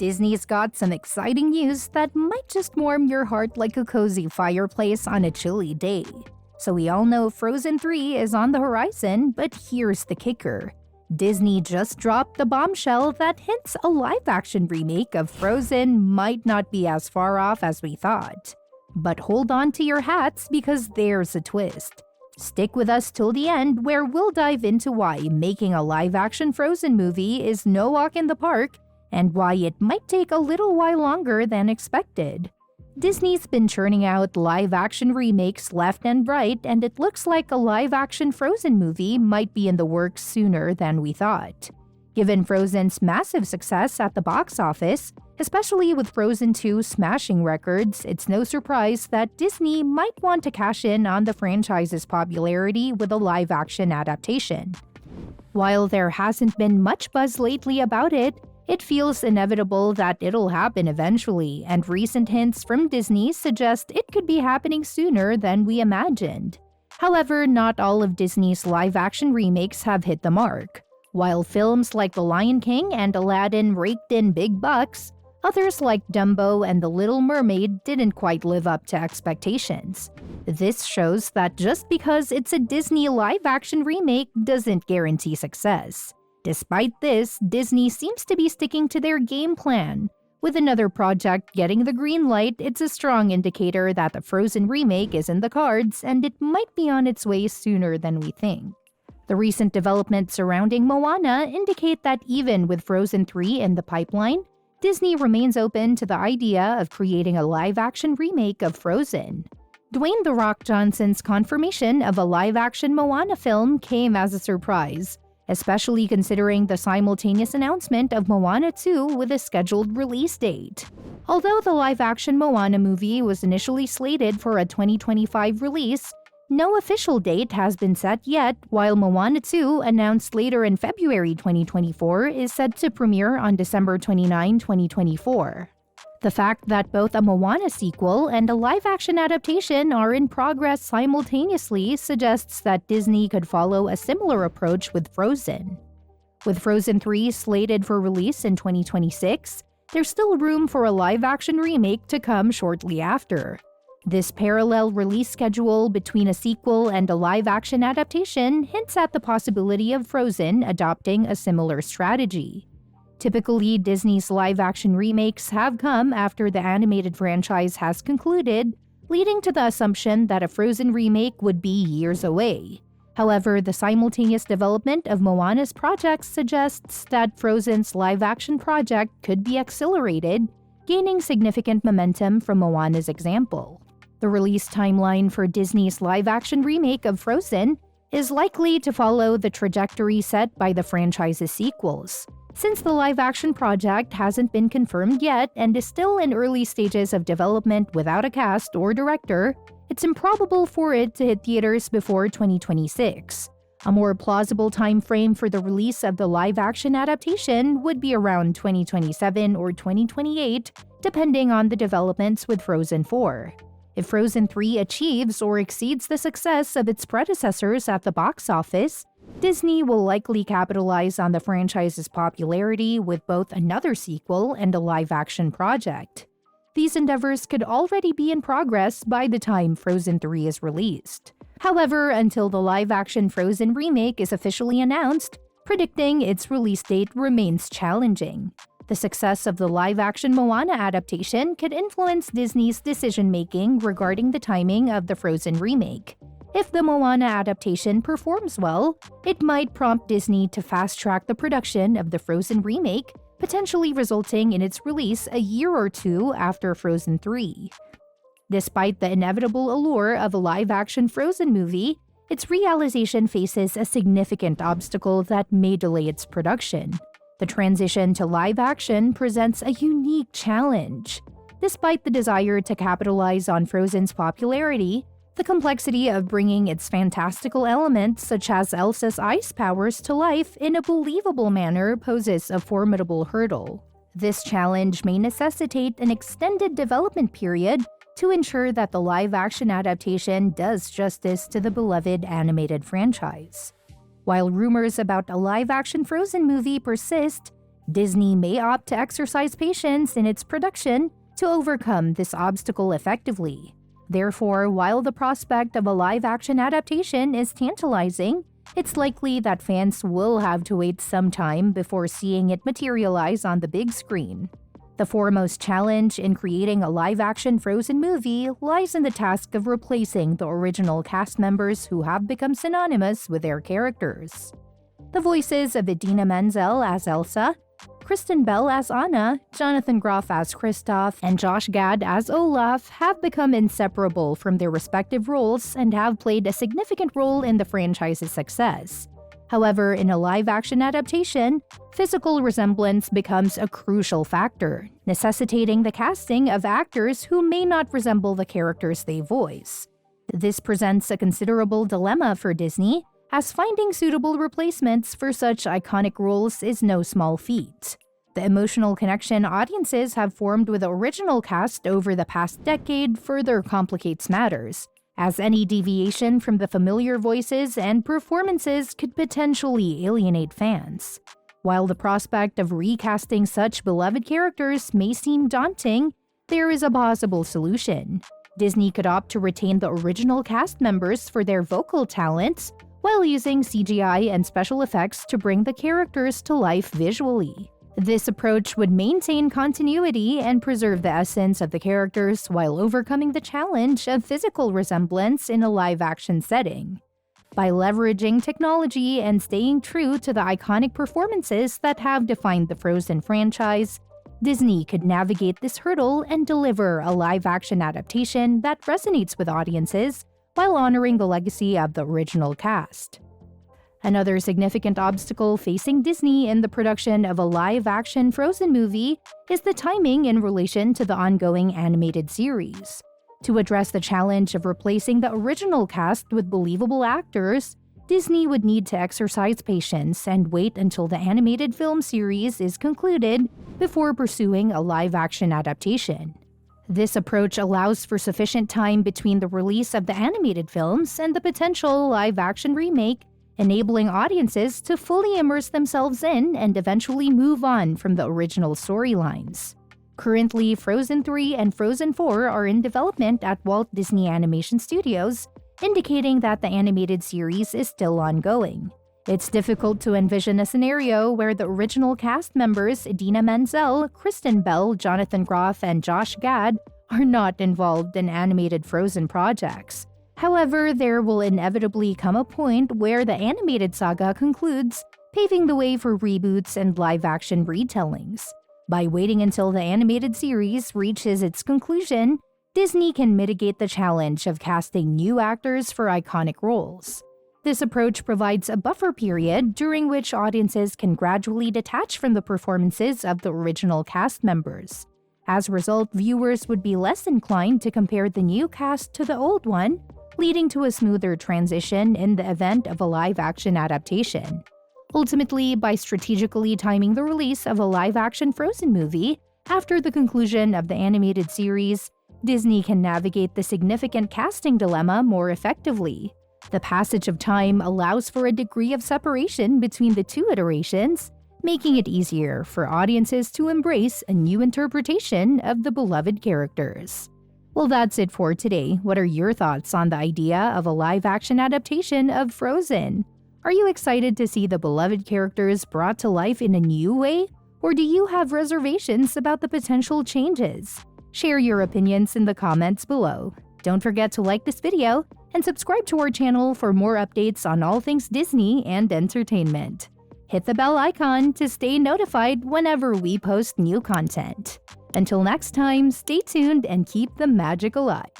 Disney's got some exciting news that might just warm your heart like a cozy fireplace on a chilly day. So we all know Frozen 3 is on the horizon, but here's the kicker. Disney just dropped the bombshell that hints a live-action remake of Frozen might not be as far off as we thought. But hold on to your hats because there's a twist. Stick with us till the end where we'll dive into why making a live-action Frozen movie is no walk in the park and why it might take a little while longer than expected. Disney's been churning out live-action remakes left and right, and it looks like a live-action Frozen movie might be in the works sooner than we thought. Given Frozen's massive success at the box office, especially with Frozen 2 smashing records, it's no surprise that Disney might want to cash in on the franchise's popularity with a live-action adaptation. While there hasn't been much buzz lately about it, it feels inevitable that it'll happen eventually, and recent hints from Disney suggest it could be happening sooner than we imagined. However, not all of Disney's live-action remakes have hit the mark. While films like The Lion King and Aladdin raked in big bucks, others like Dumbo and The Little Mermaid didn't quite live up to expectations. This shows that just because it's a Disney live-action remake doesn't guarantee success. Despite this, Disney seems to be sticking to their game plan. With another project getting the green light, it's a strong indicator that the Frozen remake is in the cards, and it might be on its way sooner than we think. The recent developments surrounding Moana indicate that even with Frozen 3 in the pipeline, Disney remains open to the idea of creating a live-action remake of Frozen. Dwayne "The Rock" Johnson's confirmation of a live-action Moana film came as a surprise, especially considering the simultaneous announcement of Moana 2 with a scheduled release date. Although the live-action Moana movie was initially slated for a 2025 release, no official date has been set yet, while Moana 2, announced later in February 2024, is set to premiere on December 29, 2024. The fact that both a Moana sequel and a live-action adaptation are in progress simultaneously suggests that Disney could follow a similar approach with Frozen. With Frozen 3 slated for release in 2026, there's still room for a live-action remake to come shortly after. This parallel release schedule between a sequel and a live-action adaptation hints at the possibility of Frozen adopting a similar strategy. Typically, Disney's live-action remakes have come after the animated franchise has concluded, leading to the assumption that a Frozen remake would be years away. However, the simultaneous development of Moana's project suggests that Frozen's live-action project could be accelerated, gaining significant momentum from Moana's example. The release timeline for Disney's live-action remake of Frozen is likely to follow the trajectory set by the franchise's sequels. Since the live-action project hasn't been confirmed yet and is still in early stages of development without a cast or director, it's improbable for it to hit theaters before 2026. A more plausible time frame for the release of the live-action adaptation would be around 2027 or 2028, depending on the developments with Frozen 4. If Frozen 3 achieves or exceeds the success of its predecessors at the box office, Disney will likely capitalize on the franchise's popularity with both another sequel and a live-action project. These endeavors could already be in progress by the time Frozen 3 is released. However, until the live-action Frozen remake is officially announced, predicting its release date remains challenging. The success of the live-action Moana adaptation could influence Disney's decision-making regarding the timing of the Frozen remake. If the Moana adaptation performs well, it might prompt Disney to fast-track the production of the Frozen remake, potentially resulting in its release a year or two after Frozen 3. Despite the inevitable allure of a live-action Frozen movie, its realization faces a significant obstacle that may delay its production. The transition to live-action presents a unique challenge. Despite the desire to capitalize on Frozen's popularity, the complexity of bringing its fantastical elements such as Elsa's ice powers to life in a believable manner poses a formidable hurdle. This challenge may necessitate an extended development period to ensure that the live-action adaptation does justice to the beloved animated franchise. While rumors about a live-action Frozen movie persist, Disney may opt to exercise patience in its production to overcome this obstacle effectively. Therefore, while the prospect of a live-action adaptation is tantalizing, it's likely that fans will have to wait some time before seeing it materialize on the big screen. The foremost challenge in creating a live-action Frozen movie lies in the task of replacing the original cast members who have become synonymous with their characters. The voices of Idina Menzel as Elsa, Kristen Bell as Anna, Jonathan Groff as Christophe, and Josh Gad as Olaf have become inseparable from their respective roles and have played a significant role in the franchise's success. However, in a live-action adaptation, physical resemblance becomes a crucial factor, necessitating the casting of actors who may not resemble the characters they voice. This presents a considerable dilemma for Disney, as finding suitable replacements for such iconic roles is no small feat. The emotional connection audiences have formed with the original cast over the past decade further complicates matters, as any deviation from the familiar voices and performances could potentially alienate fans. While the prospect of recasting such beloved characters may seem daunting, there is a possible solution. Disney could opt to retain the original cast members for their vocal talents, while using CGI and special effects to bring the characters to life visually. This approach would maintain continuity and preserve the essence of the characters while overcoming the challenge of physical resemblance in a live-action setting. By leveraging technology and staying true to the iconic performances that have defined the Frozen franchise, Disney could navigate this hurdle and deliver a live-action adaptation that resonates with audiences while honoring the legacy of the original cast. Another significant obstacle facing Disney in the production of a live-action Frozen movie is the timing in relation to the ongoing animated series. To address the challenge of replacing the original cast with believable actors, Disney would need to exercise patience and wait until the animated film series is concluded before pursuing a live-action adaptation. This approach allows for sufficient time between the release of the animated films and the potential live-action remake, enabling audiences to fully immerse themselves in and eventually move on from the original storylines. Currently, Frozen 3 and Frozen 4 are in development at Walt Disney Animation Studios, indicating that the animated series is still ongoing. It's difficult to envision a scenario where the original cast members Idina Menzel, Kristen Bell, Jonathan Groff, and Josh Gad are not involved in animated Frozen projects. However, there will inevitably come a point where the animated saga concludes, paving the way for reboots and live-action retellings. By waiting until the animated series reaches its conclusion, Disney can mitigate the challenge of casting new actors for iconic roles. This approach provides a buffer period during which audiences can gradually detach from the performances of the original cast members. As a result, viewers would be less inclined to compare the new cast to the old one, leading to a smoother transition in the event of a live-action adaptation. Ultimately, by strategically timing the release of a live-action Frozen movie after the conclusion of the animated series, Disney can navigate the significant casting dilemma more effectively. The passage of time allows for a degree of separation between the two iterations, making it easier for audiences to embrace a new interpretation of the beloved characters. Well, that's it for today. What are your thoughts on the idea of a live-action adaptation of Frozen? Are you excited to see the beloved characters brought to life in a new way? Or do you have reservations about the potential changes? Share your opinions in the comments below. Don't forget to like this video and subscribe to our channel for more updates on all things Disney and entertainment. Hit the bell icon to stay notified whenever we post new content. Until next time, stay tuned and keep the magic alive.